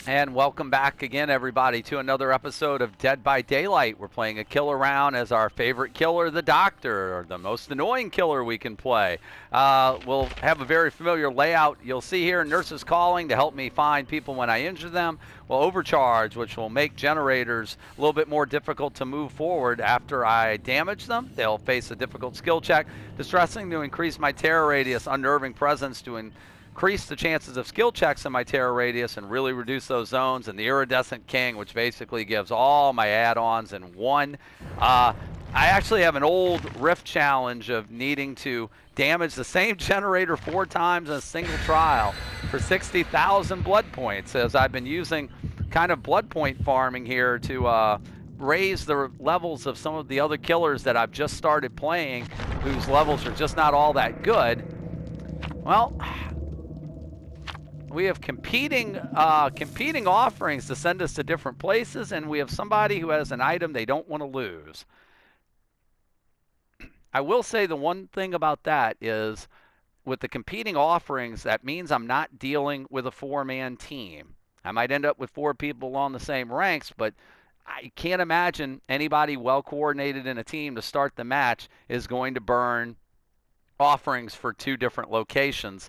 And welcome back again, everybody, to another episode of Dead by Daylight. We're playing a killer round as our favorite killer, the Doctor, or the most annoying killer we can play. We'll have a very familiar layout. You'll see here nurses calling to help me find people when I injure them. We'll overcharge, which will make generators a little bit more difficult to move forward after I damage them. They'll face a difficult skill check. Distressing to increase my terror radius, unnerving presence to increase the chances of skill checks in my terror radius and really reduce those zones, and the Iridescent King, which basically gives all my add-ons in one. I actually have an old Rift challenge of needing to damage the same generator 4 times in a single trial for 60,000 blood points, as I've been using kind of blood point farming here to raise the levels of some of the other killers that I've just started playing, whose levels are just not all that good. Well, we have competing offerings to send us to different places, and we have somebody who has an item they don't want to lose. I will say the one thing about that is, with the competing offerings, that means I'm not dealing with a 4-man team. I might end up with 4 people along the same ranks, but I can't imagine anybody well coordinated in a team to start the match is going to burn offerings for 2 different locations.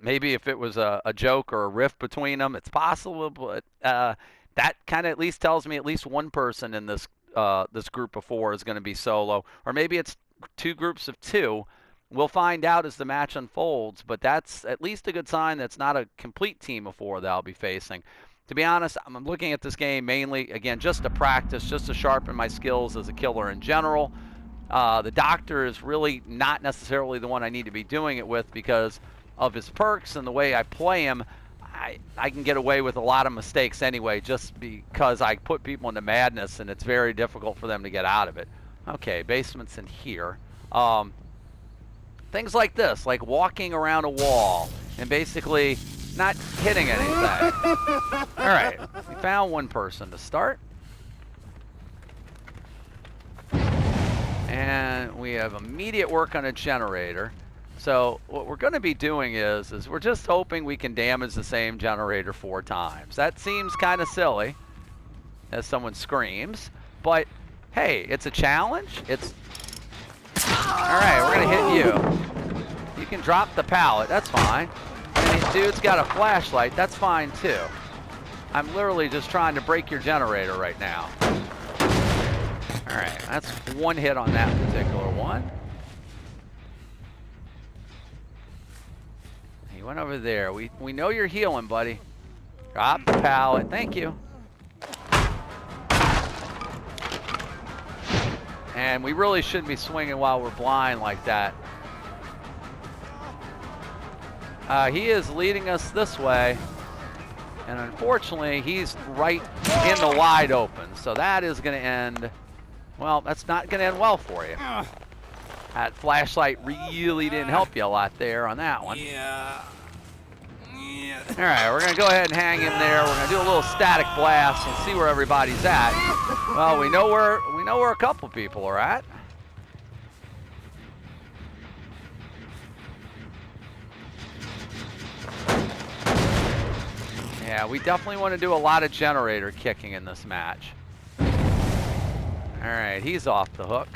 Maybe if it was a joke or a rift between them, it's possible, but that kind of at least tells me at least one person in this group of 4 is going to be solo, or maybe it's 2 groups of 2. We'll find out as the match unfolds, but that's at least a good sign that's not a complete team of 4 that I'll be facing. To be honest, I'm looking at this game mainly, again, just to practice, just to sharpen my skills as a killer in general. The Doctor is really not necessarily the one I need to be doing it with because of his perks and the way I play him. I can get away with a lot of mistakes anyway, just because I put people into madness and it's very difficult for them to get out of it. Okay, basement's in here. Things like this, like walking around a wall and basically not hitting anything. All right, we found one person to start. And we have immediate work on a generator. So what we're going to be doing is we're just hoping we can damage the same generator 4 times. That seems kind of silly as someone screams, but hey, it's a challenge. All right, we're going to hit you. You can drop the pallet, that's fine. And the dude's got a flashlight, that's fine too. I'm literally just trying to break your generator right now. All right, that's 1 hit on that particular one. He went over there. We know you're healing, buddy. Drop the pallet. Thank you. And we really shouldn't be swinging while we're blind like that. He is leading us this way. And unfortunately, he's right in the wide open. So that is going to end... Well, that's not going to end well for you. That flashlight really didn't help you a lot there on that one. Yeah. All right, we're going to go ahead and hang him there. We're going to do a little static blast and see where everybody's at. Well, we know where a couple people are at. Yeah, we definitely want to do a lot of generator kicking in this match. All right, he's off the hook.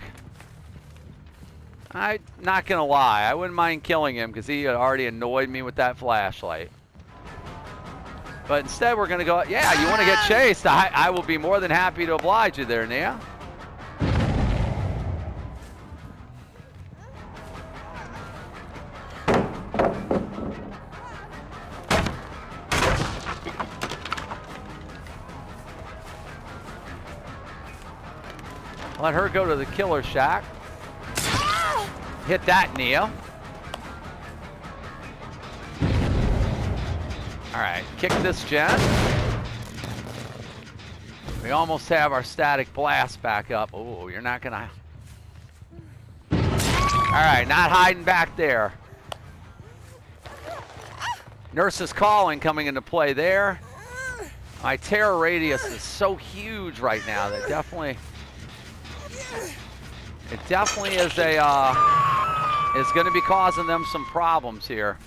I'm not going to lie. I wouldn't mind killing him because he had already annoyed me with that flashlight. But instead, we're going to go, yeah, you want to get chased? I will be more than happy to oblige you there, Nia. Let her go to the killer shack. Hit that, Neo. All right, kick this gen. We almost have our static blast back up. Oh, you're not gonna... All right, not hiding back there. Nurse is calling coming into play there. My terror radius is so huge right now that definitely... It definitely is is going to be causing them some problems here.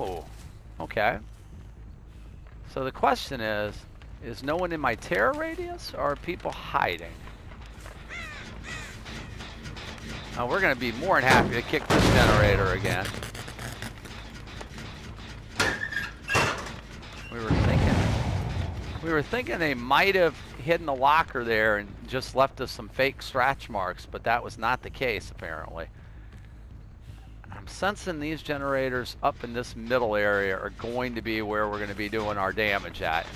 Oh, okay. So the question is no one in my terror radius, or are people hiding? Oh, we're going to be more than happy to kick this generator again. We were thinking they might have hidden the locker there and just left us some fake scratch marks, but that was not the case apparently. I'm sensing these generators up in this middle area are going to be where we're going to be doing our damage at.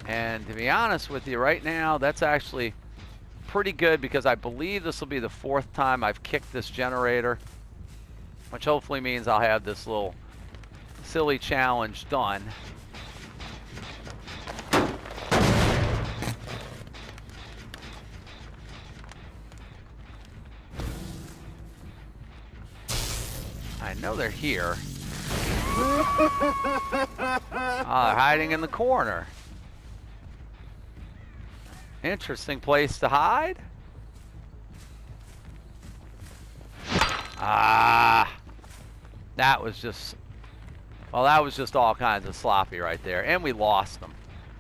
And to be honest with you, right now, that's actually pretty good because I believe this will be the 4th time I've kicked this generator, which hopefully means I'll have this little silly challenge done. I know they're here. They're hiding in the corner. Interesting place to hide. That was just, well, that was just all kinds of sloppy right there. And we lost them.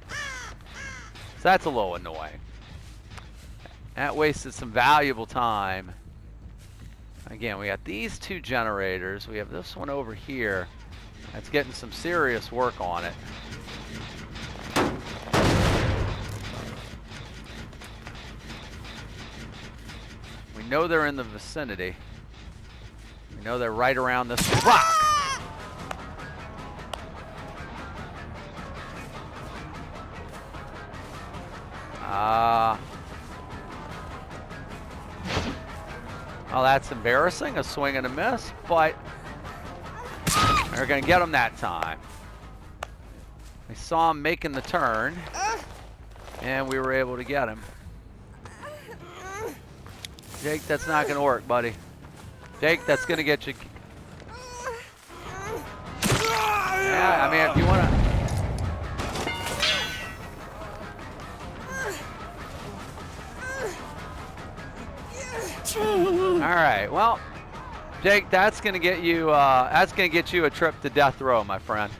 So that's a little annoying. That wasted some valuable time. Again, we got these 2 generators. We have this one over here. That's getting some serious work on it. We know they're in the vicinity. We know they're right around this rock. Well, that's embarrassing, a swing and a miss, but they're going to get him that time. We saw him making the turn, and we were able to get him. Jake, that's not going to work, buddy. Jake, that's going to get you. Yeah, I mean, if you want to. All right, well, Jake, that's going to get you. That's going to get you a trip to death row, my friend.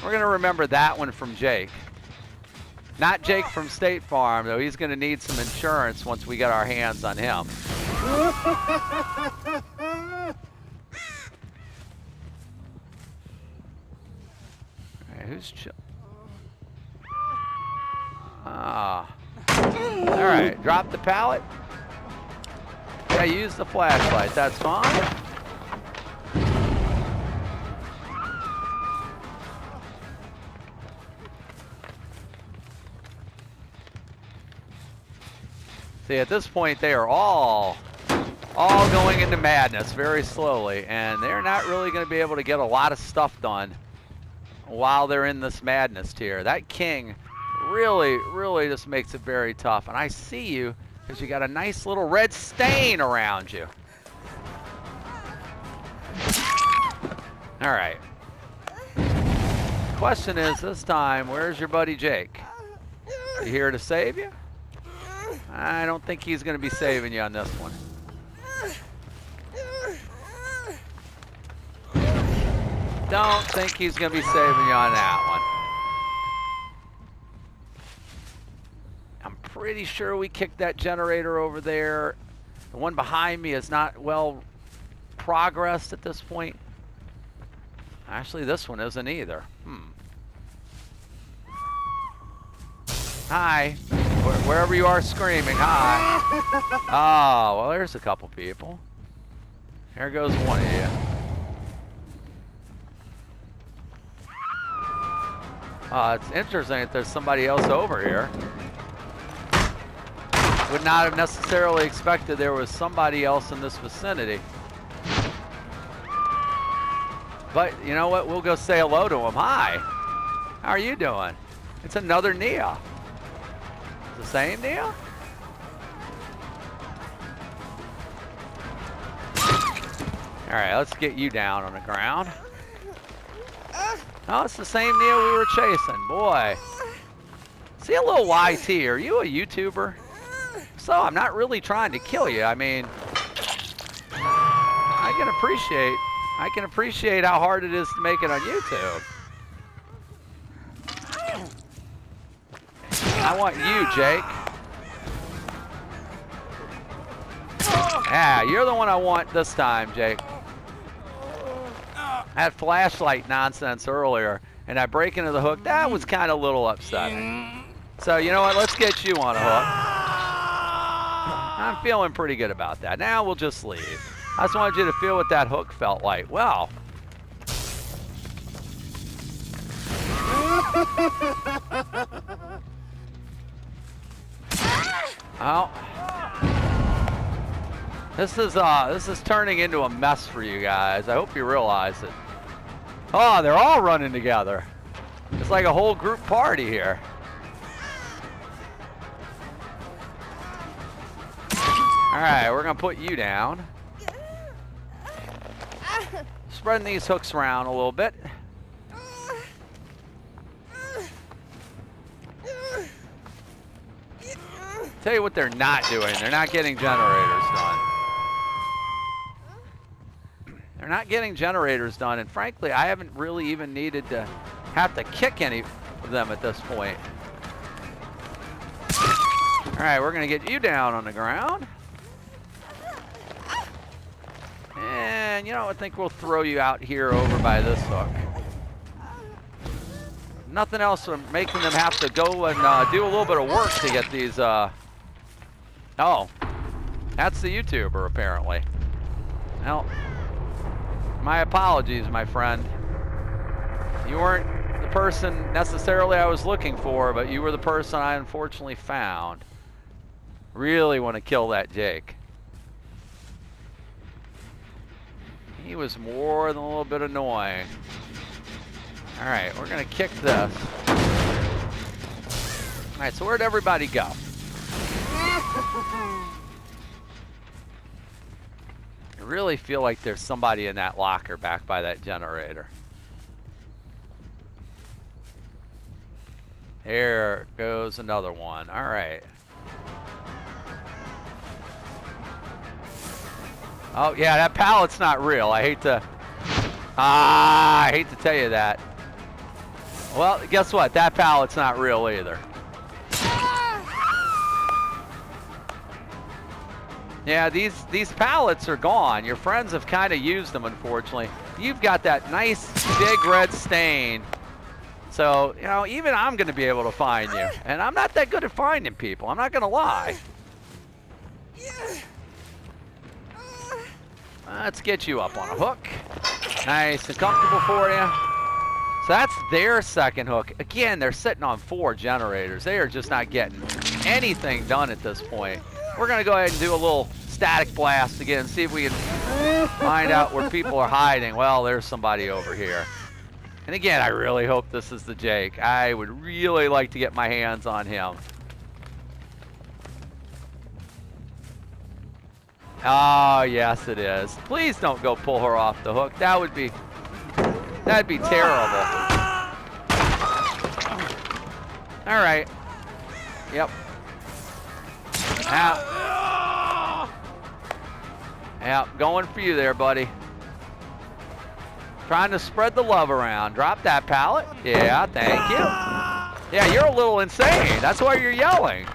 We're going to remember that one from Jake. Not Jake from State Farm, though. He's going to need some insurance once we get our hands on him. All right, who's chill? All right, drop the pallet. Yeah, use the flashlight. That's fine. See, at this point, they are all going into madness very slowly, and they're not really going to be able to get a lot of stuff done while they're in this madness tier. That king really just makes it very tough. And I see you because you got a nice little red stain around you. All right. Question is this time, where's your buddy Jake? Is he here to save you? I don't think he's going to be saving you on this one. Don't think he's going to be saving you on that one. I'm pretty sure we kicked that generator over there. The one behind me is not well progressed at this point. Actually, this one isn't either. Hi. Wherever you are screaming, hi. Oh, well, there's a couple people. Here goes one of you. It's interesting that there's somebody else over here. Would not have necessarily expected there was somebody else in this vicinity. But you know what? We'll go say hello to him. Hi. How are you doing? It's another Nia. The same Nia? All right, let's get you down on the ground. Oh, it's the same Nia we were chasing. Boy. See a little YT. Are you a YouTuber? so. I'm not really trying to kill you. I mean, I can appreciate how hard it is to make it on YouTube. I want you, Jake. Yeah, you're the one I want this time, Jake. That flashlight nonsense earlier, and I break into the hook, that was kind of a little upsetting. So, you know what? Let's get you on a hook. I'm feeling pretty good about that. Now we'll just leave. I just wanted you to feel what that hook felt like. Well. Oh. This is turning into a mess for you guys. I hope you realize it. Oh, they're all running together. It's like a whole group party here. All right, we're gonna put you down. Spreading these hooks around a little bit. Tell you what they're not doing. They're not getting generators done. They're not getting generators done, and frankly, I haven't really even needed to have to kick any of them at this point. All right, we're gonna get you down on the ground. And, you know, I think we'll throw you out here over by this hook. Nothing else from making them have to go and do a little bit of work to get these, Oh, that's the YouTuber, apparently. Well, my apologies, my friend. You weren't the person necessarily I was looking for, but you were the person I unfortunately found. Really want to kill that Jake. He was more than a little bit annoying. All right, we're gonna kick this. All right, so where'd everybody go? I really feel like there's somebody in that locker back by that generator. Here goes another one. All right. Oh yeah, that pallet's not real. I hate to tell you that. Well, guess what? That pallet's not real either. Yeah, these pallets are gone. Your friends have kind of used them, unfortunately. You've got that nice big red stain. So, you know, even I'm going to be able to find you. And I'm not that good at finding people. I'm not going to lie. Let's get you up on a hook. Nice and comfortable for you. So that's their second hook. Again, they're sitting on 4 generators. They are just not getting anything done at this point. We're going to go ahead and do a little static blast again, see if we can find out where people are hiding. Well, there's somebody over here. And again, I really hope this is the Jake. I would really like to get my hands on him. Oh, yes, it is. Please don't go pull her off the hook. That'd be terrible. All right. Yep. Yep, going for you there, buddy. Trying to spread the love around. Drop that pallet. Yeah, thank you. Yeah, you're a little insane. That's why you're yelling.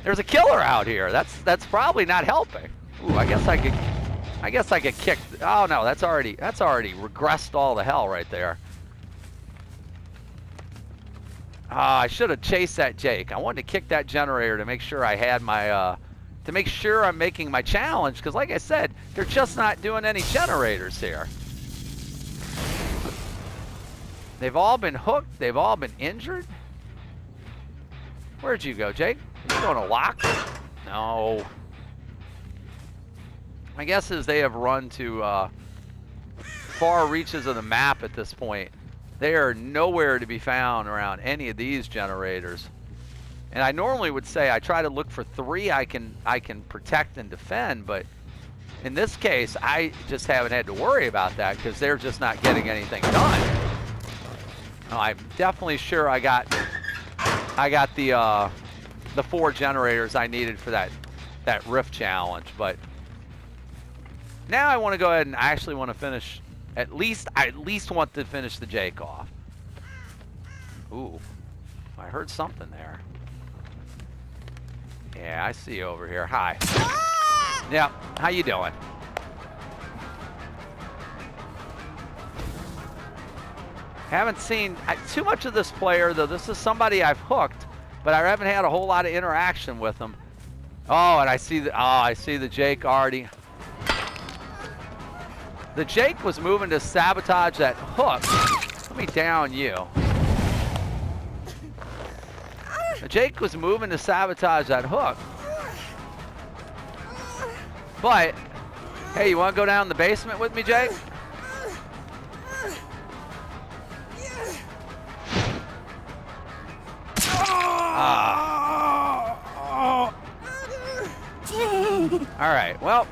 There's a killer out here. That's probably not helping. Ooh, I guess I could kick. Oh no, that's already regressed all the hell right there. I should have chased that Jake. I wanted to kick that generator to make sure I had my to make sure I'm making my challenge, because like I said, they're just not doing any generators here. They've all been hooked. They've all been injured. Where'd you go, Jake? Are you going to lock? No. My guess is they have run to far reaches of the map at this point. They are nowhere to be found around any of these generators. And I normally would say I try to look for 3 I can protect and defend, but in this case, I just haven't had to worry about that because they're just not getting anything done. Oh, I'm definitely sure I got the 4 generators I needed for that that rift challenge. But now I want to go ahead and I actually want to finish. I at least want to finish the Jake off. Ooh, I heard something there. Yeah, I see you over here. Hi. Yeah, how you doing? Haven't seen too much of this player, though. This is somebody I've hooked, but I haven't had a whole lot of interaction with him. Oh, and I see the Jake already. The Jake was moving to sabotage that hook. Let me down you. The Jake was moving to sabotage that hook. But, hey, you want to go down in the basement with me, Jake? All right, well,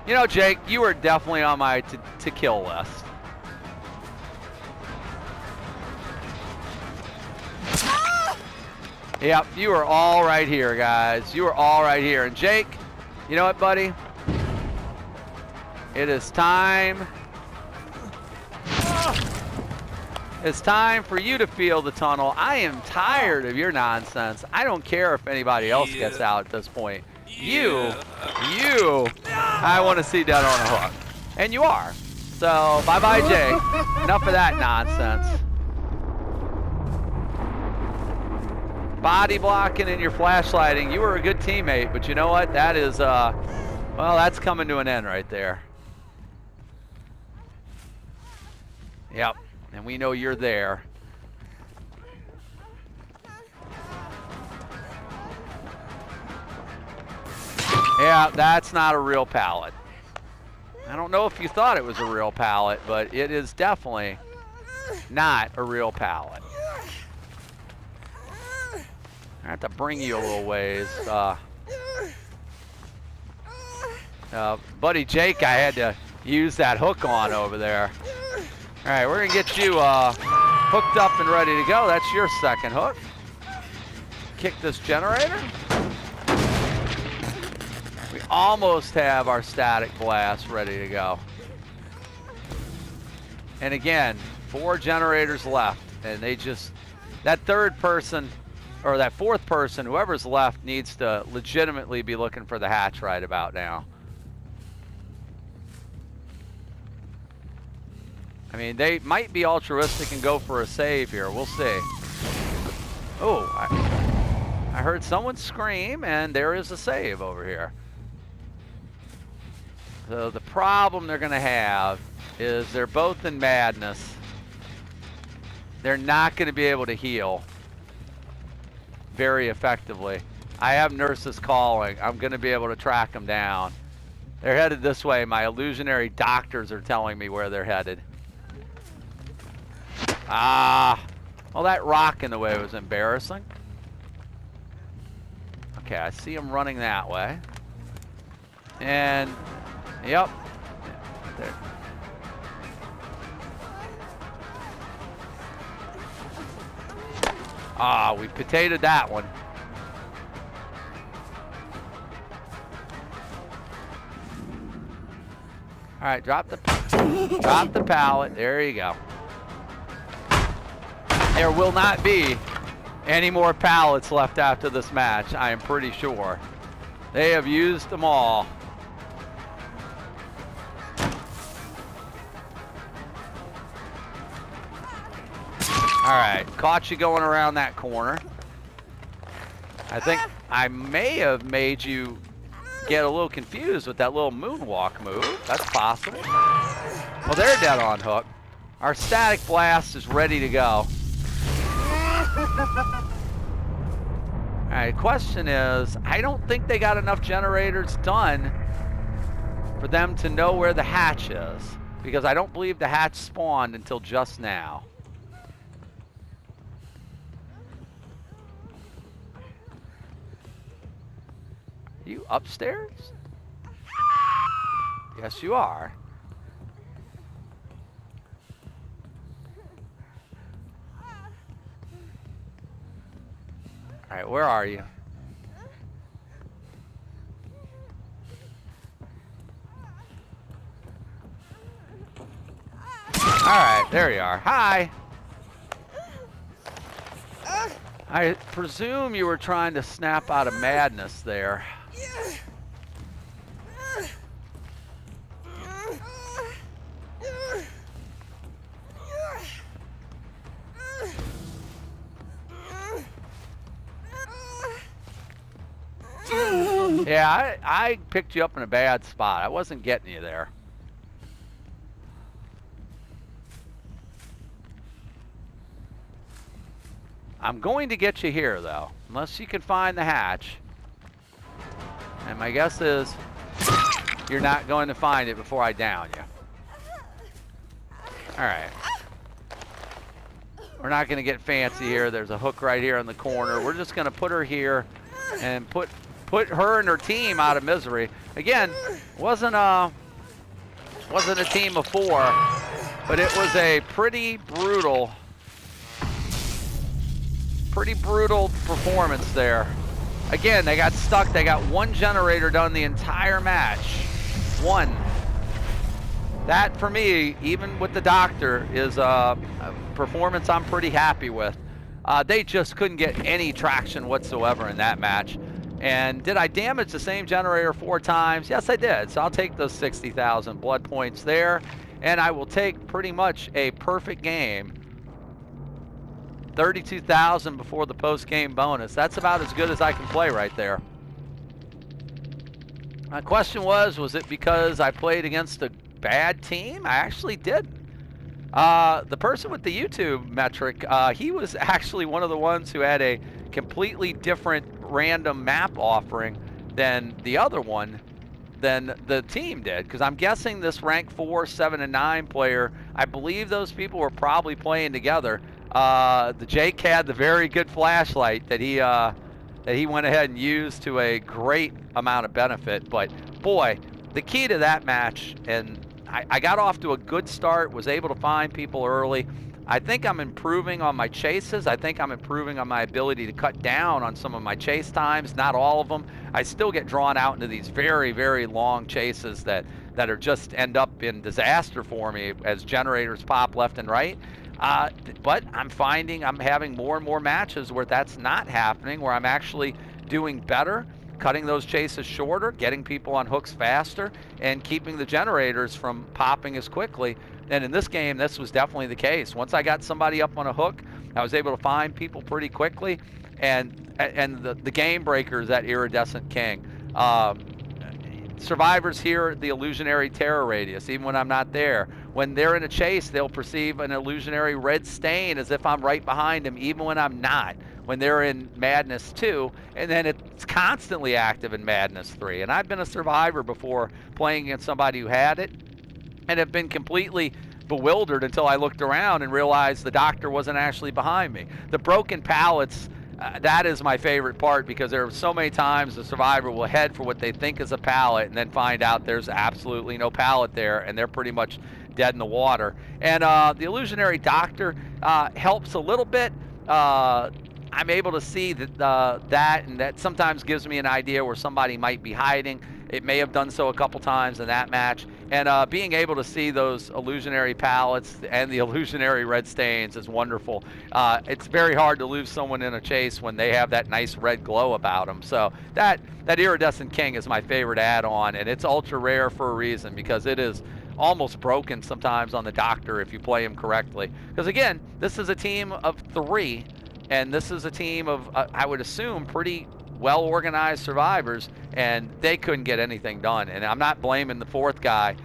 you know, Jake, you were definitely on my to kill list. Yep, you were all right here, guys. You were all right here. And Jake, you know what, buddy? It is time. It's time for you to feel the tunnel. I am tired of your nonsense. I don't care if anybody else gets out at this point. You, I want to see dead on a hook. And you are. So, bye-bye, Jake. Enough of that nonsense. Body blocking and your flashlighting. You were a good teammate, but you know what? That is, well, that's coming to an end right there. Yep, and we know you're there. Yeah, that's not a real pallet. I don't know if you thought it was a real pallet, but it is definitely not a real pallet. I have to bring you a little ways. Buddy Jake, I had to use that hook on over there. All right, we're gonna get you hooked up and ready to go. That's your second hook. Kick this generator. We almost have our static blast ready to go. And again, 4 generators left, and they just, that third person, or that fourth person, whoever's left, needs to legitimately be looking for the hatch right about now. I mean, they might be altruistic and go for a save here. We'll see. Oh, I heard someone scream, and there is a save over here. So the problem they're going to have is they're both in madness. They're not going to be able to heal very effectively. I have nurses calling. I'm going to be able to track them down. They're headed this way. My illusionary doctors are telling me where they're headed. Well, that rock in the way was embarrassing. Okay, I see them running that way. And, yep. There. We potatoed that one. All right, drop the pallet. There you go. There will not be any more pallets left after this match, I am pretty sure. They have used them all. All right, caught you going around that corner. I think I may have made you get a little confused with that little moonwalk move. That's possible. Well, they're dead on hook. Our static blast is ready to go. All right, question is, I don't think they got enough generators done for them to know where the hatch is, because I don't believe the hatch spawned until just now. You upstairs? Yes, you are. All right, where are you? right, there you are. Hi. I presume you were trying to snap out of madness there. Yeah, I picked you up in a bad spot. I wasn't getting you there. I'm going to get you here, though, unless you can find the hatch. And my guess is you're not going to find it before I down you. All right. We're not going to get fancy here. There's a hook right here in the corner. We're just going to put her here and put her and her team out of misery. Again, wasn't a team of 4, but it was a pretty brutal performance there. Again, they got stuck. They got 1 generator done the entire match. 1. That, for me, even with the doctor, is a performance I'm pretty happy with. They just couldn't get any traction whatsoever in that match. And did I damage the same generator 4 times? Yes, I did. So I'll take those 60,000 blood points there. And I will take pretty much a perfect game. 32,000 before the post-game bonus. That's about as good as I can play right there. My question was it because I played against a bad team? I actually didn't. The person with the YouTube metric, he was actually one of the ones who had a completely different random map offering than the other one, than the team did. Because I'm guessing this rank 4, 7, and 9 player, I believe those people were probably playing together. The Jake had the very good flashlight that he went ahead and used to a great amount of benefit. But boy, the key to that match, and I got off to a good start, was able to find people early. I think I'm improving on my chases. I think I'm improving on my ability to cut down on some of my chase times, not all of them. I still get drawn out into these very, very long chases that are just end up in disaster for me as generators pop left and right. But I'm finding I'm having more and more matches where that's not happening, where I'm actually doing better, cutting those chases shorter, getting people on hooks faster, and keeping the generators from popping as quickly. And in this game, this was definitely the case. Once I got somebody up on a hook, I was able to find people pretty quickly. And the game breakers at Iridescent King. Survivors hear the illusionary terror radius, even when I'm not there. When they're in a chase, they'll perceive an illusionary red stain as if I'm right behind them, even when I'm not. When they're in Madness 2, and then it's constantly active in Madness 3. And I've been a survivor before playing against somebody who had it, and have been completely bewildered until I looked around and realized the doctor wasn't actually behind me. The broken pallets, that is my favorite part, because there are so many times the survivor will head for what they think is a pallet and then find out there's absolutely no pallet there, and they're pretty much dead in the water. And the illusionary doctor helps a little bit. I'm able to see that, and that sometimes gives me an idea where somebody might be hiding. It may have done so a couple times in that match. And being able to see those illusionary pallets and the illusionary red stains is wonderful. It's very hard to lose someone in a chase when they have that nice red glow about them. So that Iridescent King is my favorite add-on, and it's ultra rare for a reason, because it is almost broken sometimes on the doctor if you play him correctly. Because again, this is a team of 3, and this is a team of, I would assume, pretty well-organized survivors, and they couldn't get anything done. And I'm not blaming the 4th guy.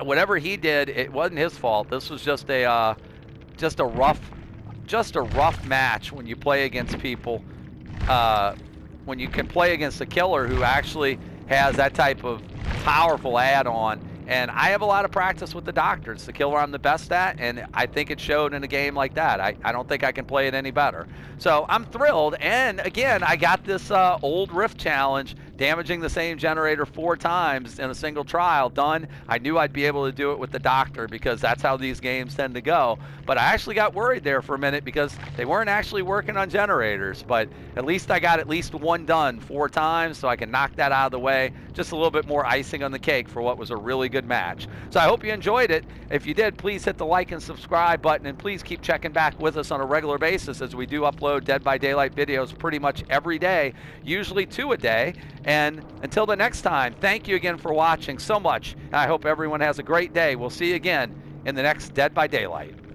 Whatever he did, it wasn't his fault. This was just a rough match when you play against people. When you can play against a killer who actually has that type of powerful add-on. And I have a lot of practice with the doctor. It's the killer I'm the best at, and I think it showed in a game like that. I don't think I can play it any better. So I'm thrilled, and again, I got this old Rift challenge damaging the same generator 4 times in a single trial, done. I knew I'd be able to do it with the Doctor because that's how these games tend to go. But I actually got worried there for a minute because they weren't actually working on generators. But at least I got at least one done 4 times, so I can knock that out of the way. Just a little bit more icing on the cake for what was a really good match. So I hope you enjoyed it. If you did, please hit the like and subscribe button, and please keep checking back with us on a regular basis as we do upload Dead by Daylight videos pretty much every day, usually 2 a day. And until the next time, thank you again for watching so much. And I hope everyone has a great day. We'll see you again in the next Dead by Daylight.